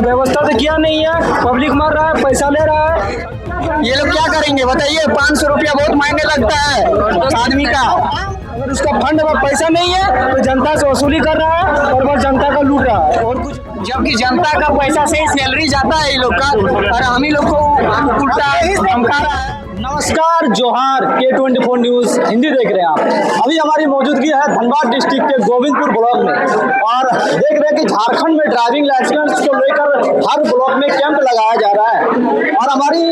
व्यवस्था तो किया नहीं है, पब्लिक मर रहा है, पैसा ले रहा है। ये लोग क्या करेंगे बताइए? 500 रुपया बहुत मायने लगता है आदमी का। अगर उसका फंड में पैसा नहीं है तो जनता से वसूली कर रहा है और बस जनता का लूट रहा है और कुछ। जबकि जनता का पैसा से ही सैलरी जाता है ये लोग का, और हम ही लोग को उल्टा धमका रहा है। नमस्कार, जोहार, K24 न्यूज हिंदी देख रहे हैं आप। अभी हमारी मौजूदगी है धनबाद डिस्ट्रिक्ट के गोविंदपुर ब्लॉक में और देख रहे हैं कि झारखंड में ड्राइविंग लाइसेंस को लेकर हर ब्लॉक में कैंप लगाया जा रहा है और हमारी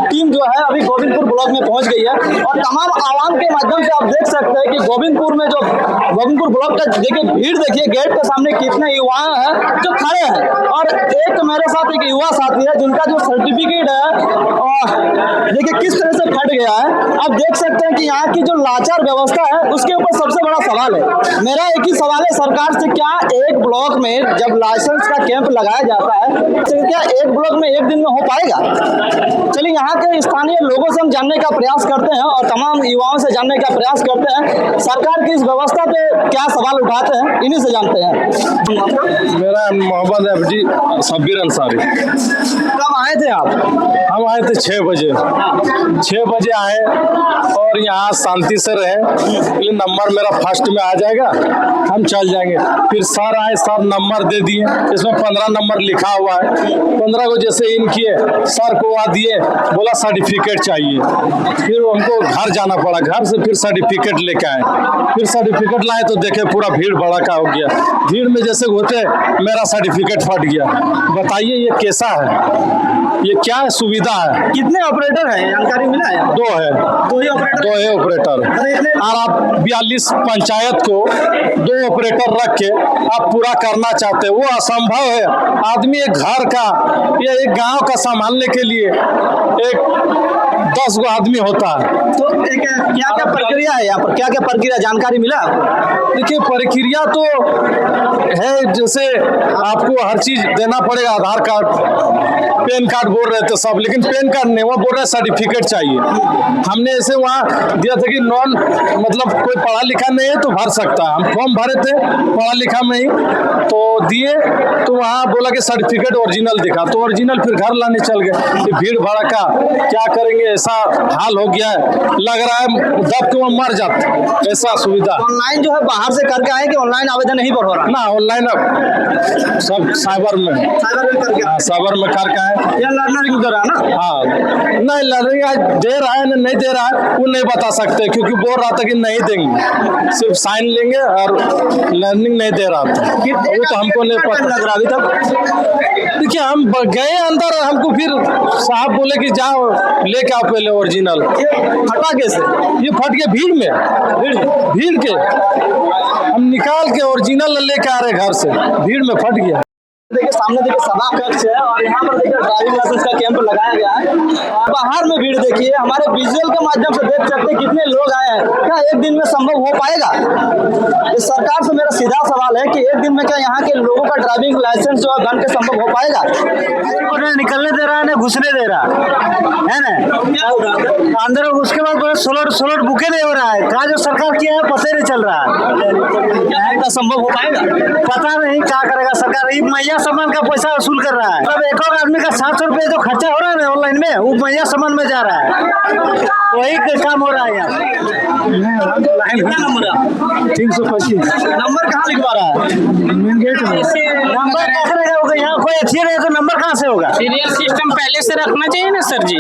टीम जो है अभी गोविंदपुर ब्लॉक में पहुंच गई है और तमाम आवाम के माध्यम से आप देख सकते हैं कि गोविंदपुर में जो गोविंदपुर ब्लॉक का देखिए भीड़, देखिए गेट के सामने कितने युवा हैं जो खड़े हैं और एक मेरे साथ एक युवा साथी है जिनका जो सर्टिफिकेट है और देखिए किस तरह से फट गया है। आप देख सकते हैं कि यहाँ की जो लाचार व्यवस्था है उसके ऊपर सबसे बड़ा सवाल है। मेरा एक ही सवाल है सरकार से, क्या एक ब्लॉक में जब लाइसेंस का कैंप लगाया जाता है तो क्या एक ब्लॉक में एक दिन में हो पाएगा? चलिए यहाँ के स्थानीय लोगों से हम जानने का प्रयास करते हैं और तमाम युवाओं से जानने का प्रयास करते हैं सरकार की इस व्यवस्था पे क्या सवाल उठाते हैं, इन्हीं से जानते हैं। मेरा मोहम्मद एफडी शब्बीर अंसारी। कब आए थे आप? हम आए थे 6 बजे। 6 बजे आए और यहाँ शांति से रहे। इसलिए नंबर मेरा फर्स्ट में आ जाएगा, हम चल जाएंगे। फिर सर आए, सर नंबर दे दिए, इसमें 15 नंबर लिखा हुआ है। 15 को जैसे इन किए, सर को आ दिए, बोला सर्टिफिकेट चाहिए। फिर हमको घर जाना पड़ा, घर से फिर सर्टिफिकेट लेके आए। फिर सर्टिफिकेट लाए तो देखे पूरा भीड़ भड़का हो गया। भीड़ में जैसे होते मेरा सर्टिफिकेट फट गया। बताइए ये कैसा है, ये क्या सुविधा है? कितने ऑपरेटर हैं, जानकारी मिला है? 2 है, 2 ही ऑपरेटर। 2 है ऑपरेटर। और आप 42 पंचायत को 2 ऑपरेटर रख के आप पूरा करना चाहते हैं, वो असंभव है। आदमी एक घर का या एक गांव का संभालने के लिए एक 10 गो आदमी होता है। तो क्या क्या प्रक्रिया है यहाँ पर, क्या क्या प्रक्रिया जानकारी मिला? देखिए प्रक्रिया तो है, जैसे आपको हर चीज देना पड़ेगा, आधार कार्ड, पैन कार्ड बोल रहे थे सब, लेकिन पैन कार्ड नहीं, वो बोल रहे सर्टिफिकेट चाहिए। हमने ऐसे वहाँ दिया था कि नॉन मतलब कोई पढ़ा लिखा नहीं है तो भर सकता है। हम फॉर्म भरे थे पढ़ा लिखा में ही, तो दिए तो वहाँ बोला कि सर्टिफिकेट ओरिजिनल दिखा, तो ओरिजिनल फिर घर लाने चल गए। भीड़ भड़का क्या करेंगे, ऐसा हाल हो गया है, लग रहा है दब के वो मर जाते, ऐसा सुविधा। ऑनलाइन जो है बाहर से करके आए कि ऑनलाइन आवेदन नहीं भर हो रहा? ना ऑनलाइन सब साइबर में करके, साइबर में करके आए या लर्निंग दे रहा है ना? हाँ, नहीं लर्निंग आज दे रहा है नहीं दे रहा है वो नहीं बता सकते, क्योंकि बोल रहा था कि नहीं देंगे, सिर्फ साइन लेंगे और लर्निंग नहीं दे रहा था। वो तो हमको नहीं पता लग रहा अभी तक। देखिए हम गए अंदर, हमको फिर साहब बोले कि जाओ लेके आओ पहले ओरिजिनल। फटा कैसे? ये फट गया भीड़ में, भीड़ के हम निकाल के ओरिजिनल लेके आ रहे घर से, भीड़ में फट गया। देखिए सामने देखिए सभा कक्ष है और यहाँ पर देखिए ड्राइविंग लाइसेंस का कैंप लगाया गया है और बाहर में भीड़ देखिए, हमारे विजुअल के माध्यम से देख सकते हैं कितने लोग आए हैं। क्या एक दिन में संभव हो पाएगा? इस सरकार से मेरा सीधा सवाल है कि एक दिन में क्या यहाँ के लोगों का ड्राइविंग लाइसेंस जो है बन के संभव हो पाएगा? निकलने दे रहा है ना घुसने दे रहा है ना अंदर, उसके बाद सोलर बुके नहीं हो रहा है। कहा जो सरकार किया है पता नहीं चल रहा है, क्या संभव हो पाएगा? पता नहीं क्या करेगा सरकार। मैया सामान का पैसा वसूल कर रहा है, मतलब एक और आदमी का 700 रुपये जो खर्चा हो रहा है ना ऑनलाइन में, वो मैया सामान में जा रहा है, वही काम हो रहा है यहाँ। कितना नंबर है? 325 नंबर कहाँ लिखवा रहा है? मेन गेट में। नंबर कैसे रहेगा? होगा यहाँ कोई अच्छी रहे तो नंबर कहाँ से होगा? सीरियल सिस्टम पहले से रखना चाहिए ना सर जी,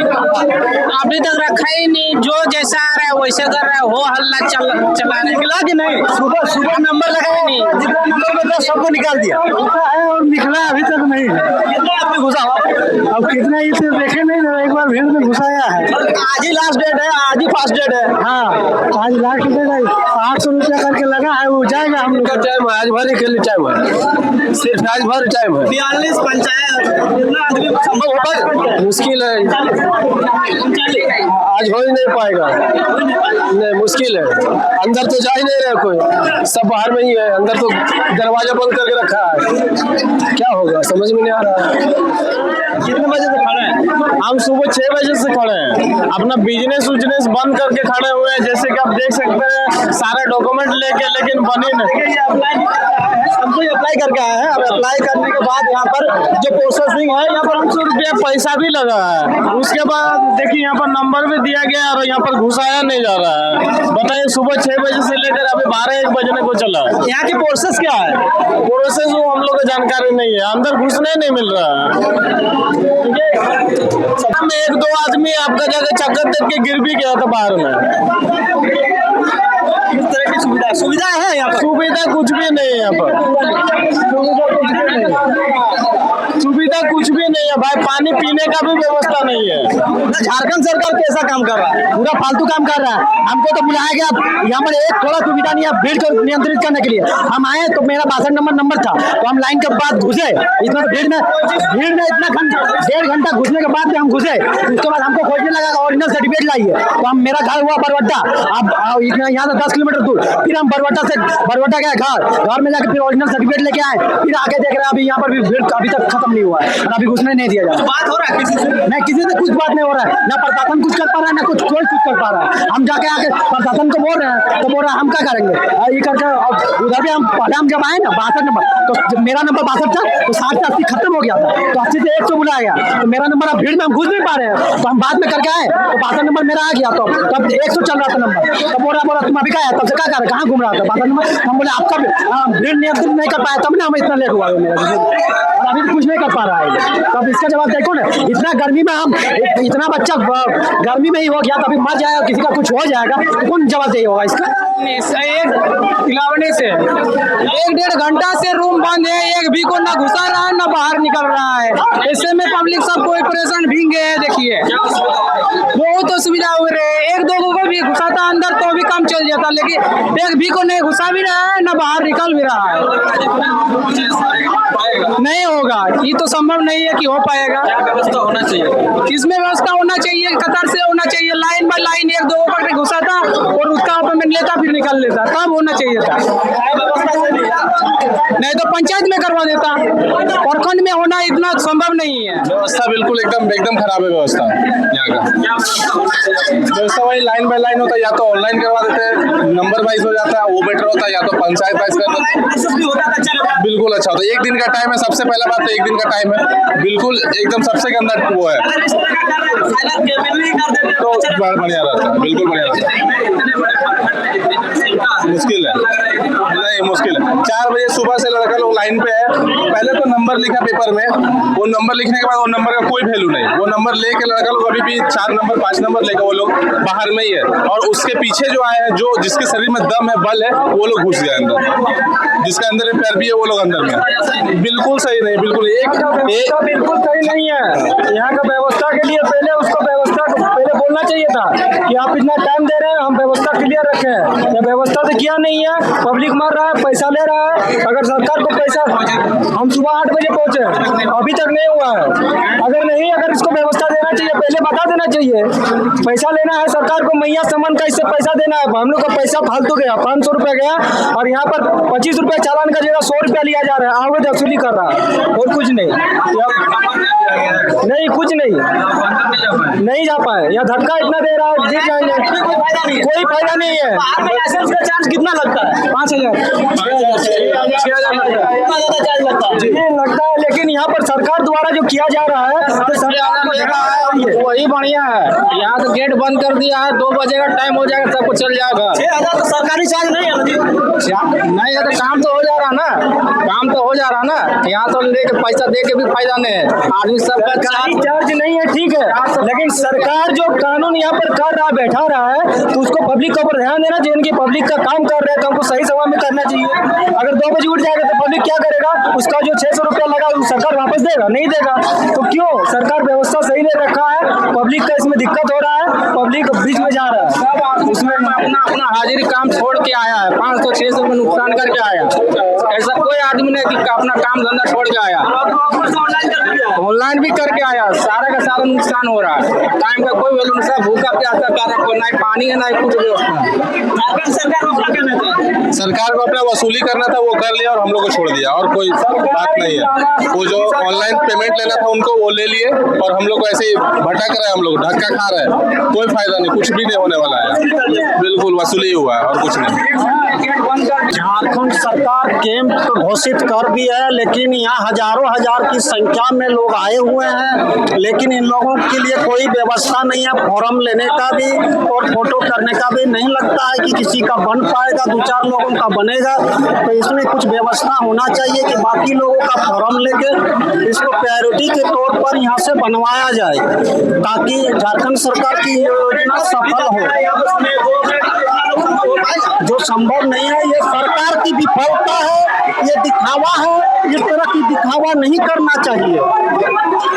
अभी तक रखा ही नहीं, जो जैसा आ रहा है वैसे कर रहा है, हो हल्ला चला निकला कि नहीं? सुबह नंबर लगाया नहीं, जितना नंबर में था सबको निकाल दिया और निकला अभी तक नहीं। कितना आदमी घुसा? अब कितना इसे देखे नहीं ना, एक बार भीड़ में घुसाया है। आज ही लास्ट डेट है, आज ही फर्स्ट डेट है। हाँ आज लास्ट डेट है, 800 रुपया करके लगा है, वो जाएगा। हम लोग का टाइम है, आज भर के लिए टाइम है, सिर्फ आज भर टाइम है। 42 पंचायत, कितना आदमी संभव हो पाएगा? मुश्किल है, आज हो ही नहीं पाएगा, नहीं मुश्किल है। अंदर तो जा ही नहीं रहा कोई, सब बाहर में ही है, अंदर तो दरवाजा बंद करके रखा है। क्या होगा समझ में नहीं आ रहा है। कितने बजे से खड़े हैं? हम सुबह 6 बजे से खड़े हैं, अपना बिजनेस बंद करके खड़े हुए हैं। जैसे कि आप देख सकते हैं सारे डॉक्यूमेंट लेके, लेकिन बने नहीं। सब कोई अप्लाई करके आए हैं। अब अप्लाई करने के बाद यहाँ पर जो प्रोसेसिंग है यहाँ पर। 500 रुपया पैसा भी लगा है। उसके बाद देखिए यहाँ पर नंबर भी दिया गया और यहाँ पर घुसाया नहीं जा रहा है। बताइए सुबह 6 बजे से लेकर अभी 12-1 बजने को चला। यहाँ की प्रोसेस क्या है? प्रोसेस वो हम लोग को जानकारी नहीं है, अंदर घुसने नहीं मिल रहा है। हम 1-2 आदमी आपका जगह चक्कर देख के गिर भी गया था बाहर में। किस तरह की सुविधा है यहाँ पर? सुविधा कुछ भी नहीं है यहाँ पर, सुविधा कुछ भी नहीं है भाई। पानी पीने का भी व्यवस्था नहीं है। झारखंड सरकार कैसा काम कर रहा है? पूरा फालतू काम कर रहा है। हमको तो बुलाया गया यहाँ पर, एक थोड़ा सुविधा नहीं है भीड़ को नियंत्रित करने के लिए। हम आए तो मेरा 62 नंबर था, तो हम लाइन के बाद घुसे। इतना भीड़ में इतना 1.5 घंटा घुसने के बाद हम घुसे। उसके बाद हमको खोजने लगा ओरिजिनल सर्टिफिकेट लाइए। तो हम, मेरा घर हुआ बरवट्टा, अब यहाँ से 10 किलोमीटर दूर। फिर हम बरवट्टा गए घर में जाकर फिर ओरिजिनल सर्टिफिकेट लेके आए। फिर आके देख रहे हैं अभी यहाँ पर भी भीड़ अभी तक खत्म नहीं हुआ है और अभी घुसने नहीं दिया जा रहा। बात हो रहा है किसी से? नहीं, किसी से कुछ बात नहीं हो रहा है। ना प्रशासन कुछ कर पा रहा है, ना कोई कुछ कर पा रहा है। हम जाके आके प्रशासन को बोल रहे हैं तो बोल रहा है हम क्या करेंगे ये करके। उधर भी हम पहले हम जब आए ना 62 नंबर, तो मेरा नंबर 62 था, तो 60 से 80 खत्म हो गया था। तो 80 से 100 बुलाया गया, तो मेरा नंबर अब भीड़ में हम घुस नहीं पा रहे हैं। तो हम बाद में करके आए तो 62 नंबर मेरा आ गया। तो तब 100 चल रहा था नंबर। तो बोला तुम अभी क्या है, तब से क्या कर रहे, कहाँ घूम रहा था 62 नंबर। हम बोले आपका भीड़ नियंत्रित नहीं कर पाया, तब ना हम इतना लेट हुआ है मेरा, और अभी कुछ नहीं कर पा रहा है। तब इसका जवाब देखो ना, इतना गर्मी में हम इतना बच्चा गर्मी में ही हो गया, तभी मर जाएगा, किसी का कुछ हो जाएगा, तो कौन जवाब दे होगा इसका? एक खिलावने से 1-1.5 घंटा से रूम बंद है। एक भी को ना घुसा रहा है ना बाहर निकल रहा है। ऐसे में पब्लिक सब कोई परेशान भींगे है। देखिए बहुत असुविधा हो रही है। 1-2 को भी घुसाता अंदर तो भी काम चल जाता, लेकिन एक भी को नहीं घुसा भी रहा है ना बाहर निकल भी रहा है। नहीं होगा, ये तो संभव नहीं है कि हो पाएगा। व्यवस्था होना चाहिए, इसमें व्यवस्था होना चाहिए, कतार से होना चाहिए, लाइन बाय लाइन 1-2 पकड़ घुसा था और उसका अपॉइंटमेंट लेता फिर निकल लेता, तब होना चाहिए था। नहीं तो पंचायत में करवा देता, प्रखंड में होना इतना संभव नहीं है। व्यवस्था बिल्कुल एकदम खराब है व्यवस्था यहाँ का। व्यवस्था वही लाइन बाय लाइन होता है, या तो ऑनलाइन करवा देते हैं, नंबर वाइज हो जाता है, वो बेटर होता है, या तो पंचायत वाइज कर देते हैं। बिल्कुल अच्छा होता है। 1 दिन का टाइम है, सबसे पहला बात तो 1 दिन का टाइम है, बिल्कुल एकदम सबसे गंदा वो है, तो बढ़िया रहता है, बिल्कुल बढ़िया रहता है। मुश्किल है, नहीं मुश्किल है। 4 बजे सुबह से लड़का लोग लाइन पे है। पहले तो नंबर लिखा पेपर में, वो नंबर लिखने के बाद वो नंबर का कोई वैल्यू नहीं। वो नंबर लेके लड़का लोग अभी भी 4 नंबर 5 नंबर लेकर वो लोग बाहर में ही है, और उसके पीछे जो आए हैं, जो जिसके शरीर में दम है, बल है, वो लोग घुस गए अंदर, जिसका अंदर में पैर भी है, वो लोग अंदर में। बिल्कुल सही नहीं, बिल्कुल बिल्कुल सही नहीं है। यहाँ का व्यवस्था के लिए पहले उसको व्यवस्था पहले बोलना चाहिए था कि आप इतना टाइम दे रहे हैं, हम व्यवस्था क्लियर रखें। ये व्यवस्था तो किया नहीं है, पब्लिक मर रहा है, पैसा ले रहा है। अगर सरकार को पैसा, हम सुबह 8 बजे पहुंचे, अभी तक नहीं हुआ है। अगर इसको व्यवस्था देना चाहिए, पहले बता देना चाहिए। पैसा लेना है सरकार को, मैया समन का इससे पैसा देना है। हम लोग का पैसा फालतू गया, 500 रुपया गया, और यहाँ पर 25 रुपया चालान का जगह 100 रुपया लिया जा रहा है। अवैध वसूली कर रहा है और कुछ नहीं, कुछ नहीं जा पाए। यहाँ धक्का इतना दे रहा है, गिर जाएंगे, कोई फायदा नहीं है। लाइसेंस का चार्ज कितना लगता है? 5000 लगता है। लेकिन यहाँ पर सरकार द्वारा जो किया जा रहा है, तो सरकार वही बढ़िया है। यहाँ तो गेट बंद कर दिया है, 2 बजे का टाइम हो जाएगा, सबको चल जाएगा। 6000 तो सरकारी चार्ज नहीं है नहीं है तो काम तो हो जा रहा ना, काम तो हो जा रहा ना। यहाँ तो लेके पैसा दे के भी फायदा नहीं है। आदमी सबका चार्ज नहीं है, ठीक है, लेकिन सरकार जो कानून यहाँ पर कर रहा है, बैठा रहा है, तो उसको पब्लिक के ऊपर ध्यान देना चाहिए। इनकी पब्लिक का काम कर रहे हैं तो हमको सही समय में करना चाहिए। अगर 2 बजे उठ जाएगा तो पब्लिक क्या करेगा? उसका जो 600 रुपया लगा सरकार वापस देगा? नहीं देगा। तो क्यों? सरकार व्यवस्था सही नहीं रखा है, पब्लिक का इसमें दिक्कत हो रहा है, पब्लिक बीच में जा रहा है। उसमें अपना हाजिरी काम छोड़ के आया है, 500-600 में नुकसान करके आया। ऐसा कोई आदमी नहीं कि अपना काम धंधा छोड़ के आया। दुकान भी करके आया, सारा का सारा नुकसान हो रहा है। टाइम का कोई वैल्यू नहीं, भूखा प्यासा कार्य को, ना पानी है ना कुछ व्यवस्था। सरकार को अपना वसूली करना था, वो कर लिया और हम लोग को छोड़ दिया, और कोई बात नहीं है। वो जो ऑनलाइन पेमेंट लेना था उनको वो ले लिए, और हम लोग ऐसे ही भटक रहे हैं, हम लोग धक्का खा रहे हैं। कोई फायदा नहीं, कुछ भी नहीं होने वाला है, बिल्कुल वसूली हुआ है और कुछ नहीं। झारखंड सरकार कैंप घोषित कर दी है, लेकिन यहाँ हजारों हजार की संख्या में लोग आए हुए हैं, लेकिन इन लोगों के लिए कोई व्यवस्था नहीं है। फॉर्म लेने का भी और फोटो करने का भी नहीं लगता है कि किसी का बन पाएगा, 2-4 लोगों का बनेगा। तो इसमें कुछ व्यवस्था होना चाहिए कि बाकी लोगों का फॉर्म लेके इसको प्रायोरिटी के तौर पर यहाँ से बनवाया जाए, ताकि झारखंड सरकार की योजना सफल हो। जो संभव नहीं है, ये सरकार की विफलता है, ये दिखावा है। इस तरह की दिखावा नहीं करना चाहिए।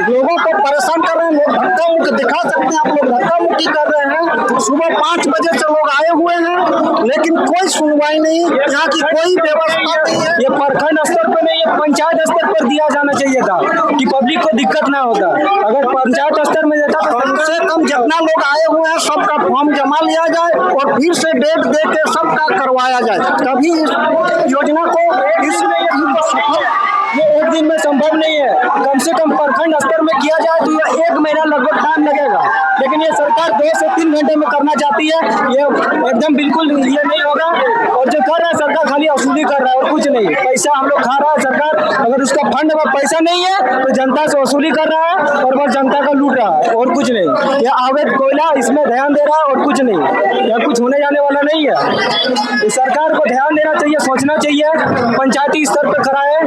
लोगों को परेशान कर रहे हैं, लोग धक्का मुक्की दिखा सकते हैं, आप लोग धक्का मुक्की कर रहे हैं। सुबह 5 बजे से लोग आए हुए हैं, लेकिन कोई सुनवाई नहीं, यहाँ की कोई व्यवस्था नहीं है। ये प्रखंड स्तर पर नहीं, ये पंचायत स्तर पर दिया जाना चाहिए था कि पब्लिक को दिक्कत ना होता। अगर पंचायत स्तर में देता तो कम से कम जितना लोग आए हुए हैं सबका फॉर्म जमा लिया जाए और फिर से डेट दे के सबका करवाया जाए, तभी इस योजना को सफल। ये एक दिन में संभव नहीं है, कम से कम प्रखंड स्तर में किया जाए तो ये 1 महीना लगभग टाइम लगेगा, लेकिन ये सरकार 2 से 3 घंटे में करना चाहती है। ये एकदम बिल्कुल ये नहीं होगा, और जो कर रहा है सरकार खाली वसूली कर रहा है और कुछ नहीं। पैसा हम लोग खा रहा है सरकार, अगर उसका फंड में पैसा नहीं है तो जनता से वसूली कर रहा है और बस जनता का लूट रहा है और कुछ नहीं। ये अवैध कोयला इसमें ध्यान दे रहा है और कुछ नहीं, यह कुछ होने जाने वाला नहीं है। इस सरकार को ध्यान देना चाहिए, सोचना चाहिए। पंचायती स्तर पर खड़ा है,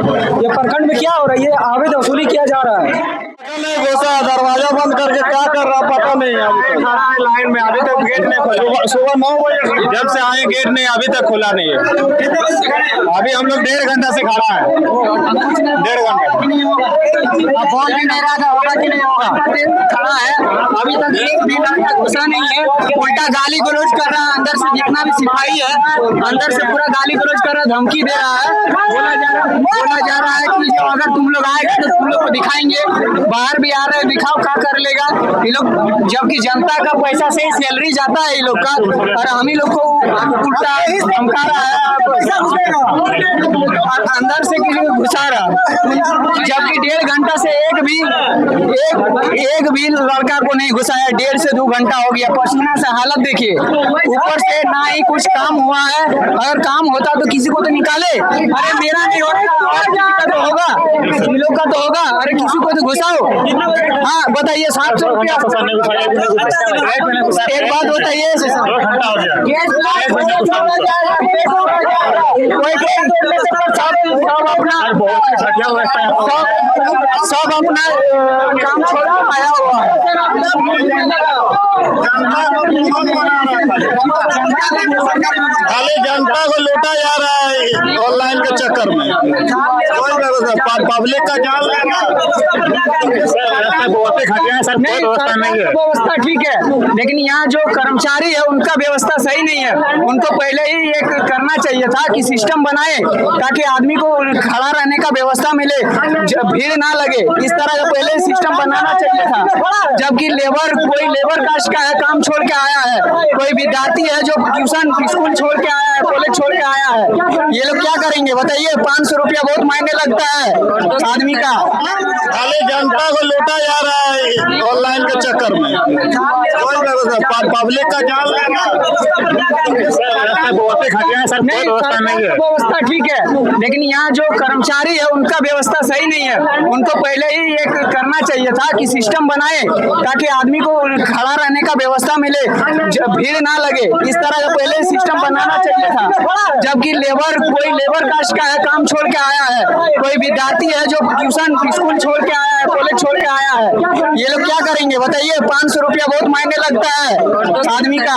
ये प्रखंड में क्या हो रहा है, ये अवैध वसूली किया जा रहा है। दरवाजा बंद करके क्या कर रहा पता नहीं है। लाइन में अभी तक गेट नहीं खोला, सुबह 9 बजे जब से आए गेट नहीं, अभी तक खुला नहीं है। अभी हम लोग 1.5 घंटा से खड़ा है, 1.5 घंटा बोल भी नहीं रहा था होगा कि नहीं होगा, खड़ा है अभी तक, एक भी लड़का घुसा नहीं है। उल्टा गाली गलौज कर रहा है, अंदर से जितना भी सिपाही है अंदर से पूरा गाली गलौज कर रहा है, धमकी दे रहा है। बोला जा रहा है कि जो अगर तुम लोग आएगा तो तुम लोग को दिखाएंगे, बाहर भी आ रहे हैं, दिखाओ क्या कर लेगा ये लोग, जबकि जनता का पैसा से ही सैलरी जाता है ये लोग का, और हम ही लोग को उल्टा धमका रहा है, अंदर से किसी को घुसा रहा, जबकि 1.5 घंटा से एक भी लड़का को नहीं घुसाया। 1.5 से 2 घंटा हो गया, पसीना से हालत देखिए, ऊपर से ना ही कुछ काम हुआ है। अगर काम होता तो किसी को तो निकाले, अरे मेरा नहीं होगा और किसी का तो होगा, इन लोग का तो होगा, अरे किसी को तो घुसाओ। हाँ बताइए, 700 रुपया एक बात बताइए, सब अपना काम छोड़ा आया हुआ खाली जनता को लूटा जा रहा है ऑनलाइन के चक्कर में। पब्लिक का जान व्यवस्था ठीक है, लेकिन यहाँ जो कर्मचारी है उनका व्यवस्था सही नहीं है। उनको पहले ही एक करना चाहिए था कि सिस्टम बनाए ताकि आदमी को खड़ा रहने का व्यवस्था मिले, भीड़ ना लगे, इस तरह का पहले सिस्टम बनाना चाहिए था। जबकि कोई लेबर कास्ट का है, काम छोड़ के आया है, कोई विद्यार्थी है जो ट्यूशन स्कूल छोड़ के आया है, कॉलेज छोड़ के आया है, ये लोग क्या करेंगे बताइए। 500 रुपया बहुत मायने लगता है आदमी का। खाली जनता को लूटा जा रहा है ऑनलाइन के चक्कर में। पब्लिक का जान व्यवस्था ठीक है, लेकिन यहाँ जो कर्मचारी है उनका व्यवस्था सही नहीं है। उनको पहले ही एक करना चाहिए था कि सिस्टम बनाए ताकि आदमी को खड़ा रहने का व्यवस्था मिले, भीड़ ना लगे, इस तरह का पहले सिस्टम बनाना चाहिए था। जबकि कोई लेबर कास्ट का है, काम छोड़ के आया है, कोई विद्यार्थी है जो ट्यूशन स्कूल छोड़ के आया है, कॉलेज छोड़ के आया है, ये लोग क्या करेंगे बताइए। 500 रुपया बहुत मायने लगता है आदमी का।